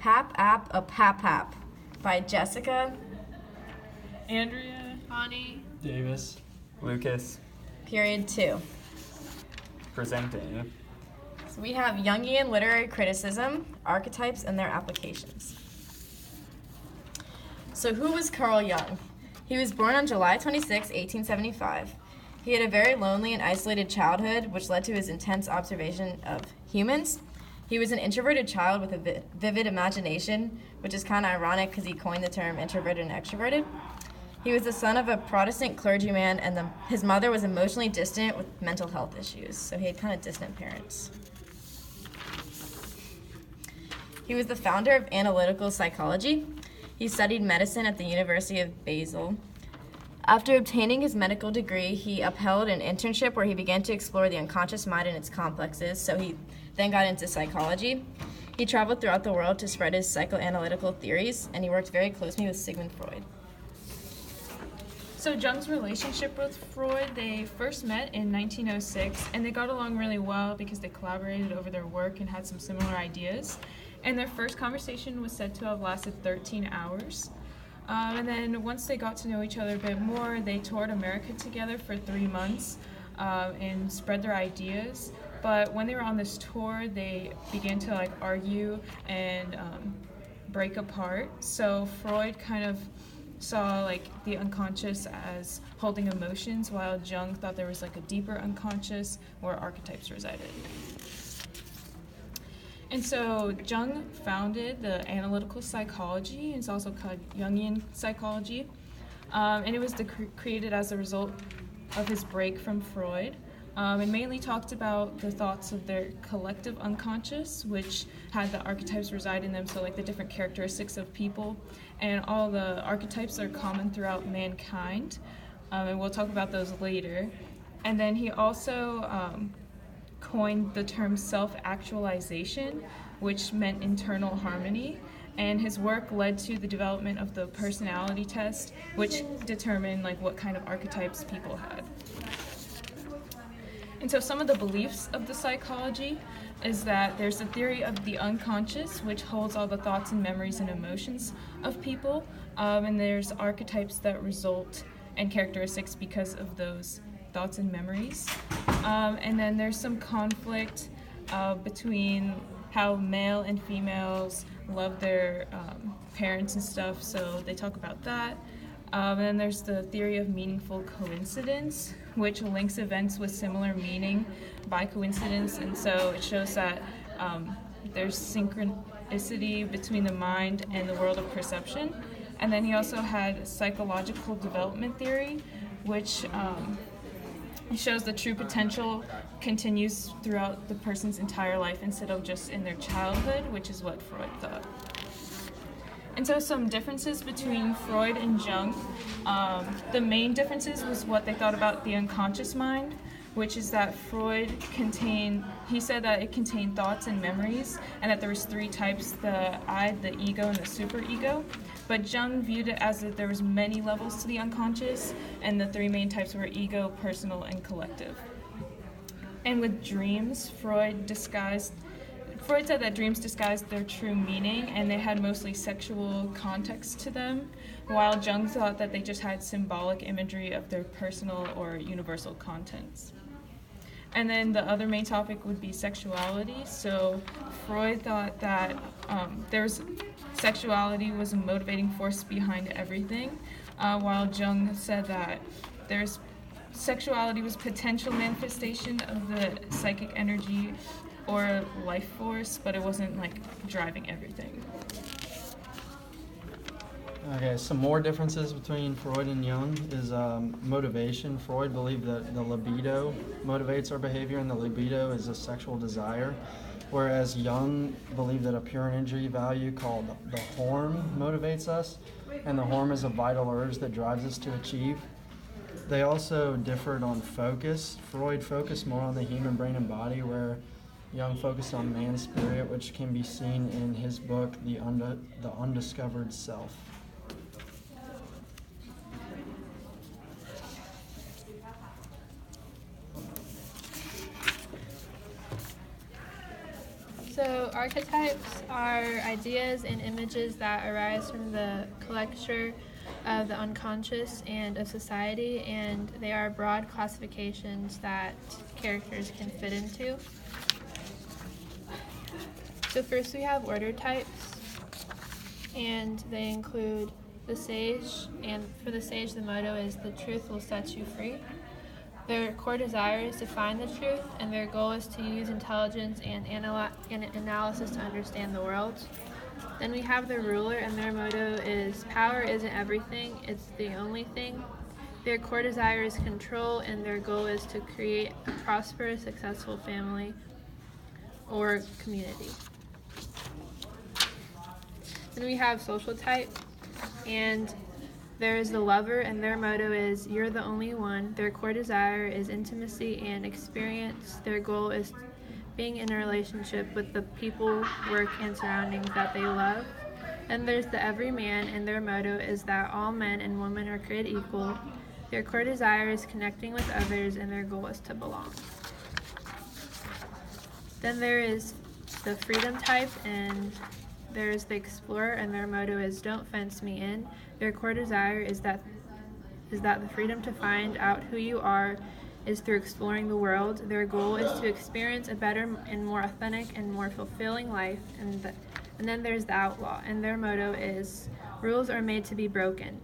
PAP AP A PAPAP by Jessica, Andrea, Bonnie, Davis. Lucas. period 2. Presenting. So we have Jungian literary criticism, archetypes, and their applications. So who was Carl Jung? He was born on July 26, 1875. He had a very lonely and isolated childhood, which led to his intense observation of humans. He was an introverted child with a vivid imagination, which is kind of ironic because he coined the term introverted and extroverted. He was the son of a Protestant clergyman, and his mother was emotionally distant with mental health issues, so he had kind of distant parents. He was the founder of analytical psychology. He studied medicine at the University of Basel. After obtaining his medical degree, he upheld an internship where he began to explore the unconscious mind and its complexes, so he then got into psychology. He traveled throughout the world to spread his psychoanalytical theories, and he worked very closely with Sigmund Freud. So Jung's relationship with Freud, they first met in 1906, and they got along really well because they collaborated over their work and had some similar ideas. And their first conversation was said to have lasted 13 hours. And then once they got to know each other a bit more, they toured America together for 3 months and spread their ideas. But when they were on this tour, they began to argue and break apart. So Freud kind of saw the unconscious as holding emotions, while Jung thought there was a deeper unconscious where archetypes resided. And so Jung founded the analytical psychology, and it's also called Jungian psychology, and it was created as a result of his break from Freud, and mainly talked about the thoughts of their collective unconscious, which had the archetypes reside in them, so the different characteristics of people, and all the archetypes are common throughout mankind, and we'll talk about those later. And then he also coined the term self-actualization, which meant internal harmony, and his work led to the development of the personality test, which determined what kind of archetypes people had. And so some of the beliefs of the psychology is that there's a theory of the unconscious, which holds all the thoughts and memories and emotions of people, and there's archetypes that result in characteristics because of those thoughts and memories. And then there's some conflict between how male and females love their parents and stuff, so they talk about that. And then there's the theory of meaningful coincidence, which links events with similar meaning by coincidence, and so it shows that there's synchronicity between the mind and the world of perception. And then he also had psychological development theory, which shows the true potential continues throughout the person's entire life instead of just in their childhood, which is what Freud thought. And so some differences between Freud and Jung. The main differences was what they thought about the unconscious mind, which is that he said that it contained thoughts and memories, and that there was 3 types, the I, the ego, and the superego. But Jung viewed it as that there was many levels to the unconscious, and the 3 main types were ego, personal, and collective. And with dreams, Freud said that dreams disguised their true meaning, and they had mostly sexual context to them, while Jung thought that they just had symbolic imagery of their personal or universal contents. And then the other main topic would be sexuality. So Freud thought that sexuality was a motivating force behind everything, while Jung said that sexuality was potential manifestation of the psychic energy or life force, but it wasn't driving everything. Okay, some more differences between Freud and Jung is motivation. Freud believed that the libido motivates our behavior, and the libido is a sexual desire, whereas Jung believed that a pure energy value called the horm motivates us, and the horm is a vital urge that drives us to achieve. They also differed on focus. Freud focused more on the human brain and body, where Jung focused on man's spirit, which can be seen in his book, The Undiscovered Self. So So archetypes are ideas and images that arise from the collector of the unconscious and of society, and they are broad classifications that characters can fit into. So first we have order types, and they include the sage, and for the sage the motto is "the truth will set you free." Their core desire is to find the truth, and their goal is to use intelligence and analysis to understand the world. Then we have the ruler, and their motto is "power isn't everything, it's the only thing." Their core desire is control, and their goal is to create a prosperous, successful family or community. Then we have social type, and there is the lover, and their motto is "you're the only one." Their core desire is intimacy and experience. Their goal is being in a relationship with the people, work, and surroundings that they love. And there's the everyman, and their motto is that all men and women are created equal. Their core desire is connecting with others, and their goal is to belong. Then there is the freedom type, and there's the explorer, and their motto is "don't fence me in." Their core desire is that the freedom to find out who you are is through exploring the world. Their goal is to experience a better and more authentic and more fulfilling life. And then there's the outlaw, and their motto is "rules are made to be broken."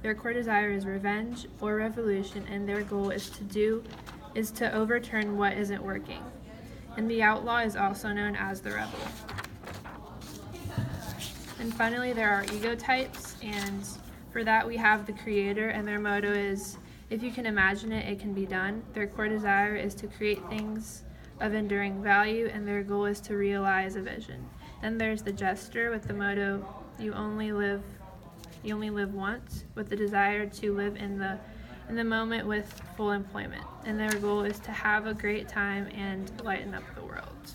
Their core desire is revenge or revolution, and their goal is to overturn what isn't working. And the outlaw is also known as the rebel. And finally, there are ego types, and for that we have the creator, and their motto is "if you can imagine it, it can be done." Their core desire is to create things of enduring value, and their goal is to realize a vision. Then there's the jester with the motto "you only live once," with the desire to live in the moment with full employment. And their goal is to have a great time and lighten up the world.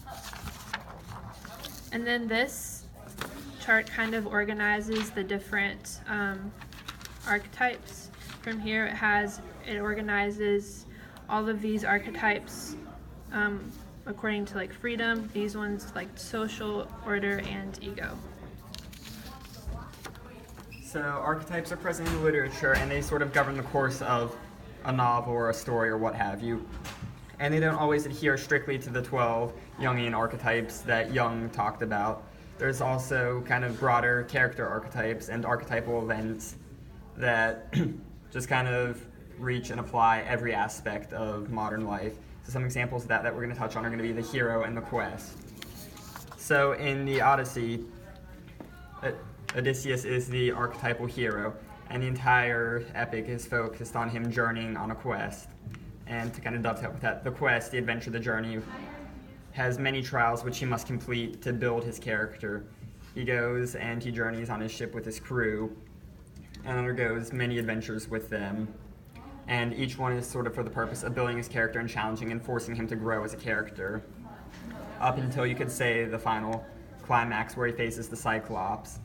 And then this chart kind of organizes the different archetypes. From here it organizes all of these archetypes according to like freedom, these ones like social, order, and ego. So archetypes are present in literature, and they sort of govern the course of a novel or a story or what have you. And they don't always adhere strictly to the 12 Jungian archetypes that Jung talked about. There's also kind of broader character archetypes and archetypal events that just kind of reach and apply every aspect of modern life. So some examples of that we're going to touch on are going to be the hero and the quest. So in the Odyssey, Odysseus is the archetypal hero, and the entire epic is focused on him journeying on a quest. And to kind of dovetail with that, the quest, the adventure, the journey, has many trials which he must complete to build his character. He goes and he journeys on his ship with his crew and undergoes many adventures with them. And each one is sort of for the purpose of building his character and challenging and forcing him to grow as a character. Up until, you could say, the final climax where he faces the Cyclops,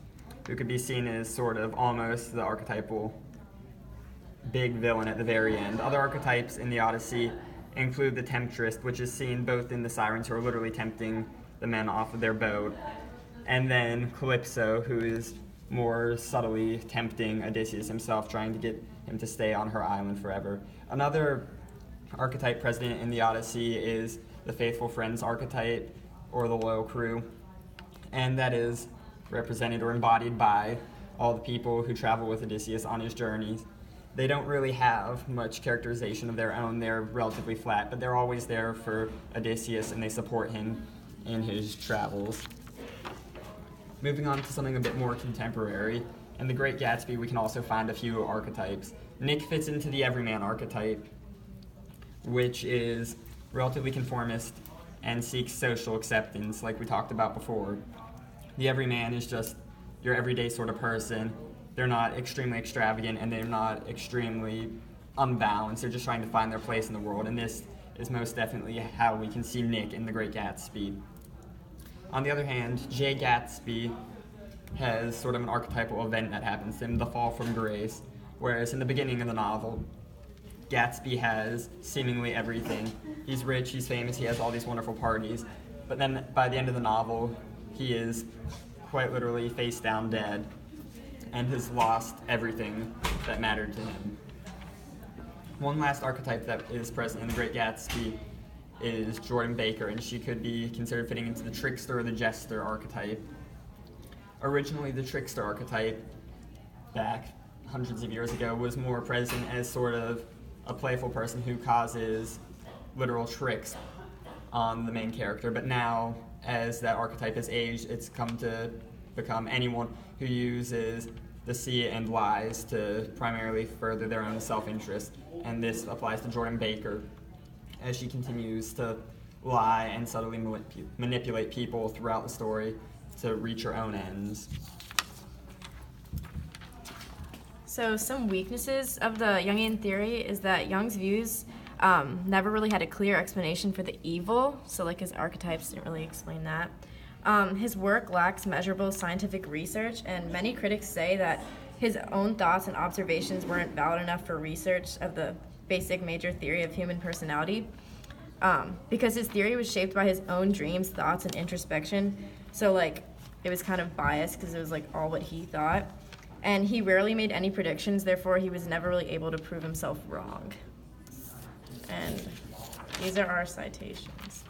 who could be seen as sort of almost the archetypal big villain at the very end. Other archetypes in the Odyssey include the temptress, which is seen both in the sirens who are literally tempting the men off of their boat, and then Calypso, who is more subtly tempting Odysseus himself, trying to get him to stay on her island forever. Another archetype present in the Odyssey is the faithful friends archetype, or the loyal crew, and that is represented or embodied by all the people who travel with Odysseus on his journeys. They don't really have much characterization of their own. They're relatively flat, but they're always there for Odysseus, and they support him in his travels. Moving on to something a bit more contemporary, in The Great Gatsby we can also find a few archetypes. Nick fits into the everyman archetype, which is relatively conformist and seeks social acceptance, like we talked about before. The everyman is just your everyday sort of person. They're not extremely extravagant, and they're not extremely unbalanced. They're just trying to find their place in the world, and this is most definitely how we can see Nick in The Great Gatsby. On the other hand, Jay Gatsby has sort of an archetypal event that happens to him, the fall from grace, whereas in the beginning of the novel, Gatsby has seemingly everything. He's rich, he's famous, he has all these wonderful parties, but then by the end of the novel, he is quite literally face down dead and has lost everything that mattered to him. One last archetype that is present in The Great Gatsby is Jordan Baker, and she could be considered fitting into the trickster or the jester archetype. Originally, the trickster archetype, back hundreds of years ago, was more present as sort of a playful person who causes literal tricks on the main character, but now, as that archetype has aged, it's come to become anyone who uses deceit and lies to primarily further their own self-interest, and this applies to Jordan Baker, as she continues to lie and subtly manipulate people throughout the story to reach her own ends. So some weaknesses of the Jungian theory is that Jung's views never really had a clear explanation for the evil, so like his archetypes didn't really explain that. His work lacks measurable scientific research, and many critics say that his own thoughts and observations weren't valid enough for research of the basic major theory of human personality, because his theory was shaped by his own dreams, thoughts, and introspection. So like it was kind of biased because it was like all what he thought, and he rarely made any predictions. Therefore, he was never really able to prove himself wrong. And these are our citations.